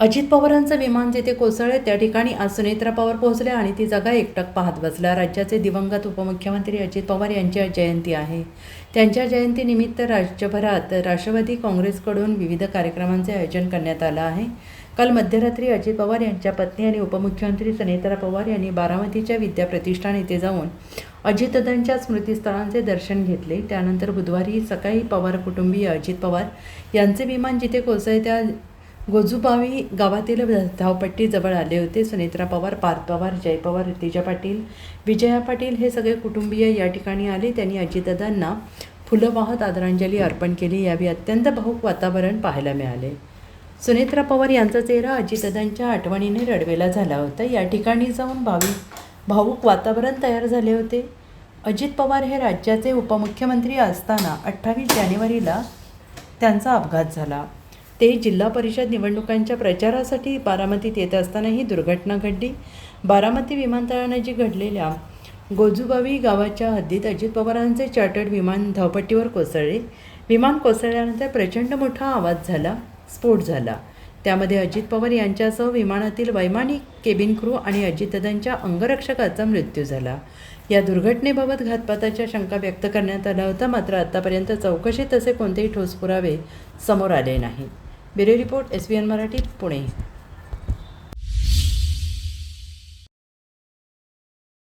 अजित पवारांचं विमान जिथे कोसळले त्या ठिकाणी आज सुनेत्रा पवार पोहोचल्या आणि ती जागा एकटक पाहत बसल्या. राज्याचे दिवंगत उपमुख्यमंत्री अजित पवार यांची आज जयंती आहे. त्यांच्या जयंतीनिमित्त राज्यभरात राष्ट्रवादी काँग्रेसकडून विविध कार्यक्रमांचे आयोजन करण्यात आलं आहे. काल मध्यरात्री अजित पवार यांच्या पत्नी आणि उपमुख्यमंत्री सुनेत्रा पवार यांनी बारामतीच्या विद्या प्रतिष्ठान येथे जाऊन अजितदादांच्या स्मृतीस्थळांचे दर्शन घेतले. त्यानंतर बुधवारी सकाळी पवार कुटुंबीय अजित पवार यांचे विमान जिथे कोसळले त्या गोजुबावी गावातील धावपट्टीजवळ आले होते. सुनेत्रा पवार, पार्थ पवार, जय पवार, ऋतिजा पाटील, विजया पाटील हे सगळे कुटुंबीय या ठिकाणी आले. त्यांनी अजितदादांना फुलं वाहत आदरांजली अर्पण केली. यावेळी अत्यंत भावूक वातावरण पाहायला मिळाले. सुनेत्रा पवार यांचा चेहरा अजितदादांच्या आठवणीने रडवेला झाला होता. या ठिकाणी जाऊन भावूक वातावरण तयार झाले होते. अजित पवार हे राज्याचे उपमुख्यमंत्री असताना 28 जानेवारीला त्यांचा अपघात झाला. ते जिल्हा परिषद निवडणुकांच्या प्रचारासाठी बारामतीत येत असताना ही दुर्घटना घडली. बारामती विमानतळानजीक घडलेल्या गोजुबावी गावाच्या हद्दीत अजित पवारांचे चार्टर्ड विमान धावपट्टीवर कोसळले. विमान कोसळल्यानंतर प्रचंड मोठा आवाज झाला, स्फोट झाला. त्यामध्ये अजित पवार यांच्यासह विमानातील वैमानिक, केबिन क्रू आणि अजितदादांच्या अंगरक्षकाचा मृत्यू झाला. या दुर्घटनेबाबत घातपाताच्या शंका व्यक्त करण्यात आल्या होत्या. मात्र आतापर्यंत चौकशीत असे कोणतेही ठोस पुरावे समोर आले नाही. Bureau report, SBN Marathi, Pune.